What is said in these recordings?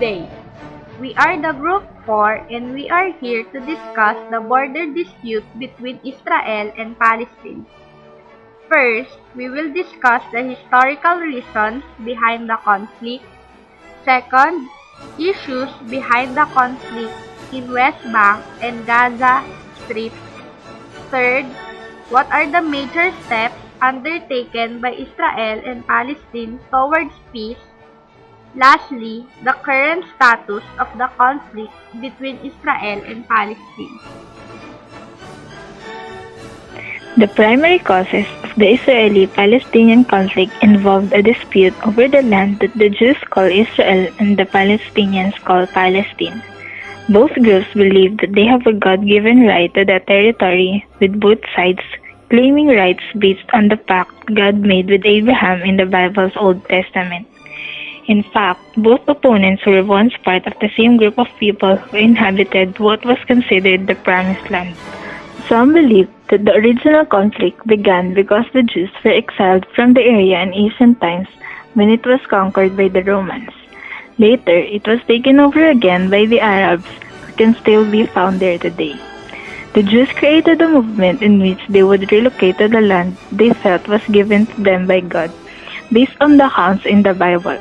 day. We are the Group 4 and we are here to discuss the border dispute between Israel and Palestine. First, we will discuss the historical reasons behind the conflict. Second, issues behind the conflict in West Bank and Gaza Strip. Third, what are the major steps undertaken by Israel and Palestine towards peace? Lastly, the current status of the conflict between Israel and Palestine. The primary causes of the Israeli-Palestinian conflict involved a dispute over the land that the Jews call Israel and the Palestinians call Palestine. Both groups believe that they have a God-given right to that territory, with both sides claiming rights based on the pact God made with Abraham in the Bible's Old Testament. In fact, both opponents were once part of the same group of people who inhabited what was considered the Promised Land. Some believe that the original conflict began because the Jews were exiled from the area in ancient times when it was conquered by the Romans. Later, it was taken over again by the Arabs, who can still be found there today. The Jews created a movement in which they would relocate to the land they felt was given to them by God, based on the accounts in the Bible.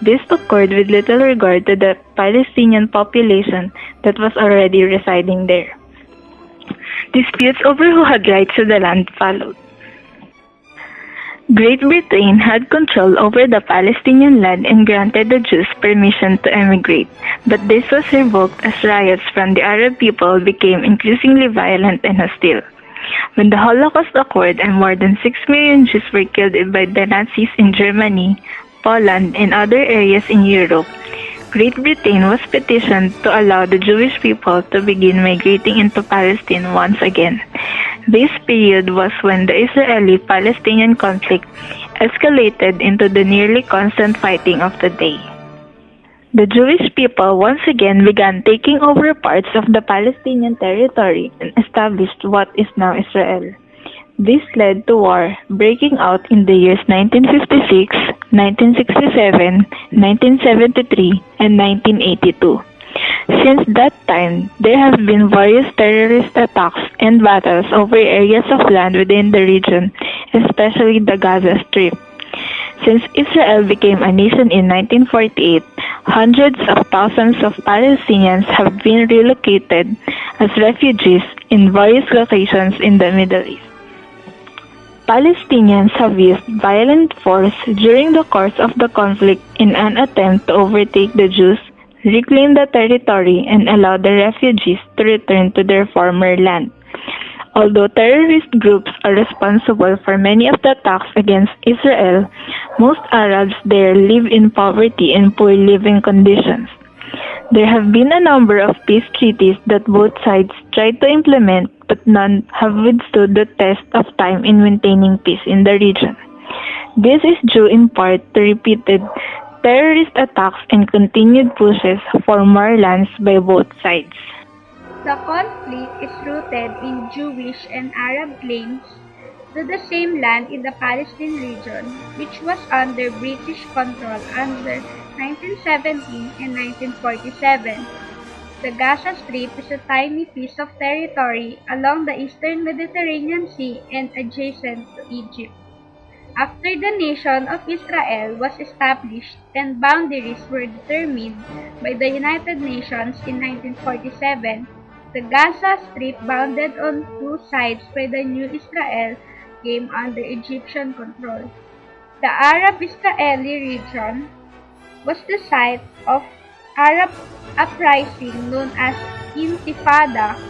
This occurred with little regard to the Palestinian population that was already residing there. Disputes over who had rights to the land followed. Great Britain had control over the Palestinian land and granted the Jews permission to emigrate, but this was revoked as riots from the Arab people became increasingly violent and hostile. When the Holocaust occurred and more than 6 million Jews were killed by the Nazis in Germany, Poland, and other areas in Europe, Great Britain was petitioned to allow the Jewish people to begin migrating into Palestine once again. This period was when the Israeli-Palestinian conflict escalated into the nearly constant fighting of the day. The Jewish people once again began taking over parts of the Palestinian territory and established what is now Israel. This led to war breaking out in the years 1956, 1967, 1973, and 1982. Since that time, there have been various terrorist attacks and battles over areas of land within the region, especially the Gaza Strip. Since Israel became a nation in 1948, hundreds of thousands of Palestinians have been relocated as refugees in various locations in the Middle East. Palestinians have used violent force during the course of the conflict in an attempt to overtake the Jews, reclaim the territory, and allow the refugees to return to their former land. Although terrorist groups are responsible for many of the attacks against Israel, most Arabs there live in poverty and poor living conditions. There have been a number of peace treaties that both sides tried to implement, but none have withstood the test of time in maintaining peace in the region. This is due in part to repeated terrorist attacks and continued pushes for more lands by both sides. The conflict is rooted in Jewish and Arab claims to the same land in the Palestine region, which was under British control under 1917 and 1947. The Gaza Strip is a tiny piece of territory along the eastern Mediterranean Sea and adjacent to Egypt. After the nation of Israel was established and boundaries were determined by the United Nations in 1947, the Gaza Strip, bounded on two sides by the new Israel, came under Egyptian control. The Arab-Israeli region was the site of Arab uprising known as Intifada.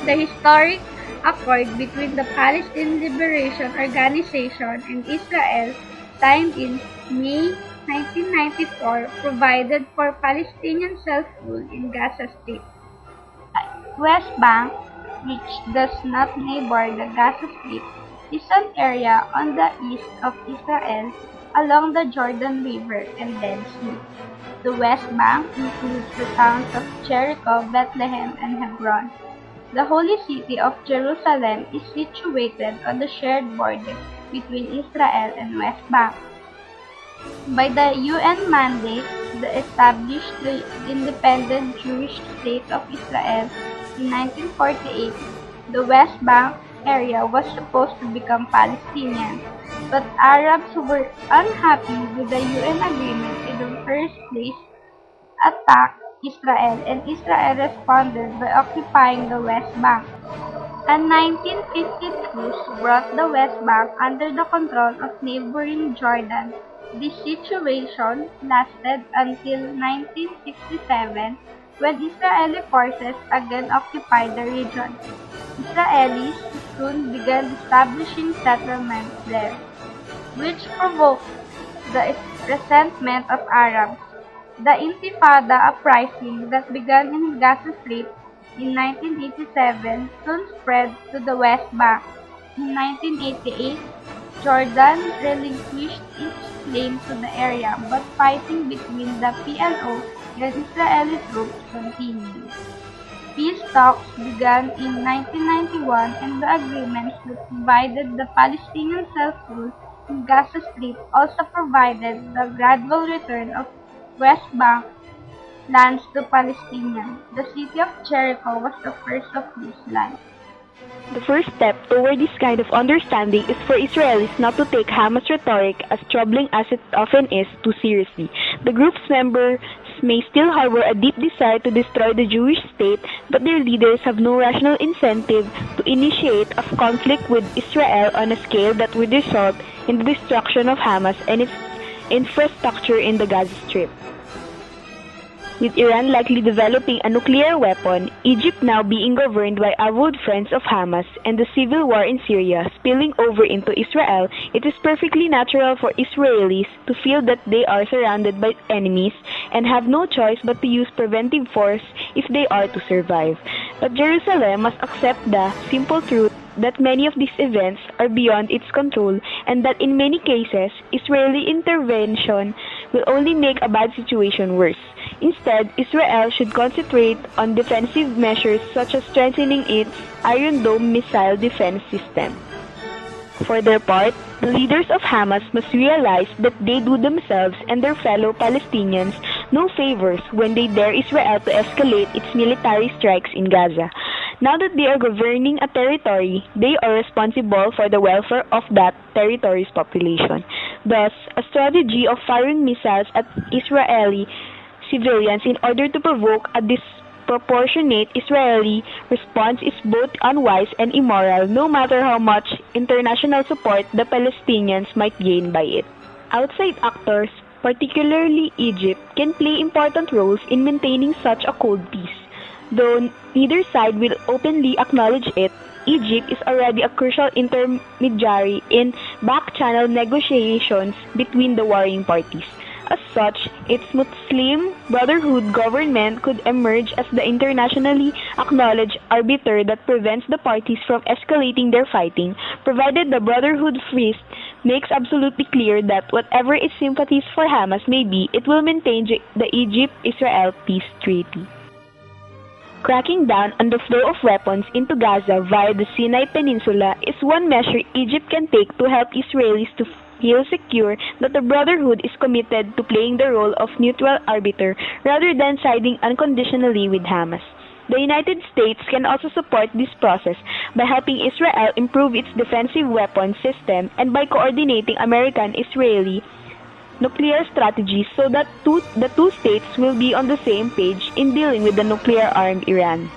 The historic accord between the Palestine Liberation Organization and Israel, signed in May 1994, provided for Palestinian self-rule in Gaza Strip. West Bank, which does not neighbor the Gaza Strip, is an area on the east of Israel along the Jordan River and Dead Sea. The West Bank includes the towns of Jericho, Bethlehem, and Hebron. The Holy City of Jerusalem is situated on the shared border between Israel and West Bank. By the UN mandate, the established the independent Jewish state of Israel in 1948, the West Bank area was supposed to become Palestinian, but Arabs who were unhappy with the UN agreement in the first place attacked Israel, and Israel responded by occupying the West Bank. A 1950 truce brought the West Bank under the control of neighboring Jordan. This situation lasted until 1967 when Israeli forces again occupied the region. Israelis soon began establishing settlements there, which provoked the resentment of Arabs. The Intifada uprising that began in Gaza Strip in 1987 soon spread to the West Bank. In 1988, Jordan relinquished its claim to the area, but fighting between the PLO and Israeli troops continued. Peace talks began in 1991, and the agreements that provided the Palestinian self-rule in Gaza Strip also provided the gradual return of West Bank lands to Palestinians. The city of Jericho was the first of these lands. The first step toward this kind of understanding is for Israelis not to take Hamas rhetoric, as troubling as it often is, too seriously. The group's members may still harbor a deep desire to destroy the Jewish state, but their leaders have no rational incentive to initiate a conflict with Israel on a scale that would result in the destruction of Hamas and its infrastructure in the Gaza Strip. With Iran likely developing a nuclear weapon, Egypt now being governed by avowed friends of Hamas, and the civil war in Syria spilling over into Israel, it is perfectly natural for Israelis to feel that they are surrounded by enemies and have no choice but to use preventive force if they are to survive. But Jerusalem must accept the simple truth that many of these events are beyond its control, and that in many cases, Israeli intervention will only make a bad situation worse. Instead, Israel should concentrate on defensive measures such as strengthening its Iron Dome missile defense system. For their part, the leaders of Hamas must realize that they do themselves and their fellow Palestinians no favors when they dare Israel to escalate its military strikes in Gaza. Now that they are governing a territory, they are responsible for the welfare of that territory's population. Thus, a strategy of firing missiles at Israeli civilians in order to provoke a disproportionate Israeli response is both unwise and immoral, no matter how much international support the Palestinians might gain by it. Outside actors, particularly Egypt, can play important roles in maintaining such a cold peace. Though neither side will openly acknowledge it, Egypt is already a crucial intermediary in back-channel negotiations between the warring parties. As such, its Muslim Brotherhood government could emerge as the internationally acknowledged arbiter that prevents the parties from escalating their fighting, provided the Brotherhood first makes absolutely clear that whatever its sympathies for Hamas may be, it will maintain the Egypt-Israel peace treaty. Cracking down on the flow of weapons into Gaza via the Sinai Peninsula is one measure Egypt can take to help Israelis to feel secure that the Brotherhood is committed to playing the role of neutral arbiter rather than siding unconditionally with Hamas. The United States can also support this process by helping Israel improve its defensive weapons system and by coordinating American-Israeli nuclear strategies so that the two states will be on the same page in dealing with the nuclear-armed Iran.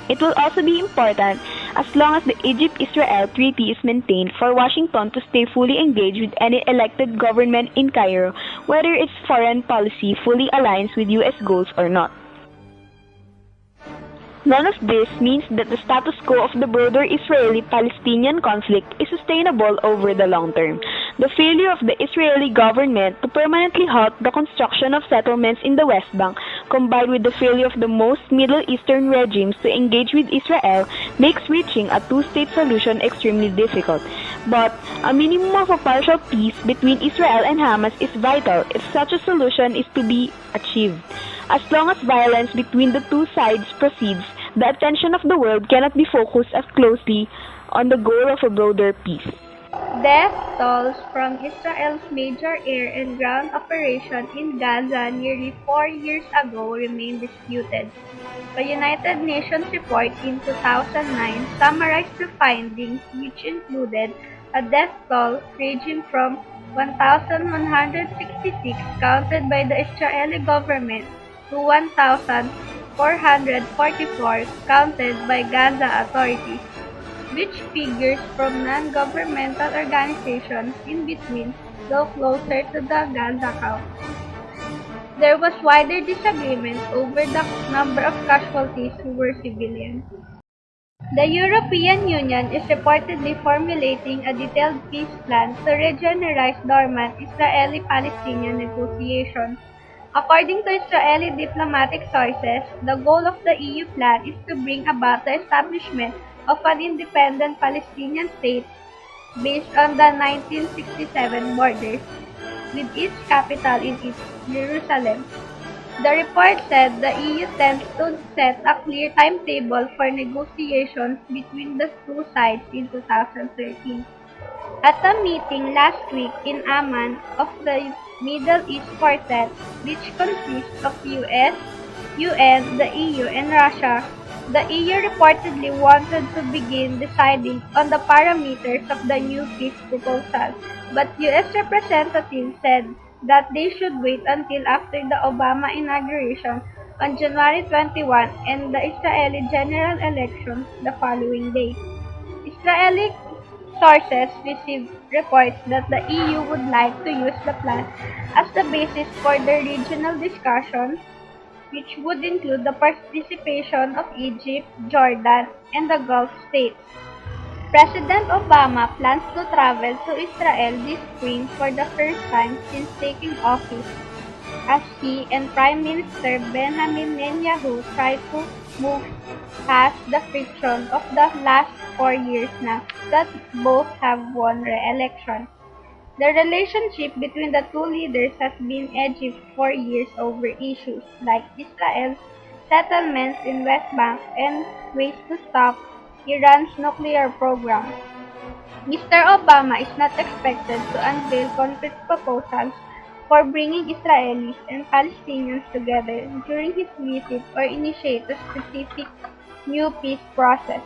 It will also be important, as long as the Egypt-Israel treaty is maintained, for Washington to stay fully engaged with any elected government in Cairo, whether its foreign policy fully aligns with U.S. goals or not. None of this means that the status quo of the broader Israeli-Palestinian conflict is sustainable over the long term. The failure of the Israeli government to permanently halt the construction of settlements in the West Bank, combined with the failure of the most Middle Eastern regimes to engage with Israel, makes reaching a two-state solution extremely difficult. But a minimum of a partial peace between Israel and Hamas is vital if such a solution is to be achieved. As long as violence between the two sides proceeds, the attention of the world cannot be focused as closely on the goal of a broader peace. Death tolls from Israel's major air and ground operation in Gaza nearly 4 years ago remain disputed. A United Nations report in 2009 summarized the findings, which included a death toll ranging from 1,166 counted by the Israeli government to 1,444 counted by Gaza authorities, which figures from non-governmental organizations in between, though closer to the Gaza count. There was wider disagreement over the number of casualties who were civilians. The European Union is reportedly formulating a detailed peace plan to re-energize dormant Israeli-Palestinian negotiations. According to Israeli diplomatic sources, the goal of the EU plan is to bring about the establishment of an independent Palestinian state based on the 1967 borders, with its capital in East Jerusalem. The report said the EU tends to set a clear timetable for negotiations between the two sides in 2013. At a meeting last week in Amman of the Middle East Quartet, which consists of US, UN, the EU, and Russia, the EU reportedly wanted to begin deciding on the parameters of the new peace proposal, but US representatives said that they should wait until after the Obama inauguration on January 21 and the Israeli general elections the following day. Israeli sources received reports that the EU would like to use the plan as the basis for the regional discussions, which would include the participation of Egypt, Jordan, and the Gulf states. President Obama plans to travel to Israel this spring for the first time since taking office, as he and Prime Minister Benjamin Netanyahu try to move past the friction of the last 4 years now that both have won re-election. The relationship between the two leaders has been edgy for years over issues like Israel's settlements in West Bank and ways to stop Iran's nuclear program. Mr. Obama is not expected to unveil concrete proposals for bringing Israelis and Palestinians together during his visit or initiate a specific new peace process.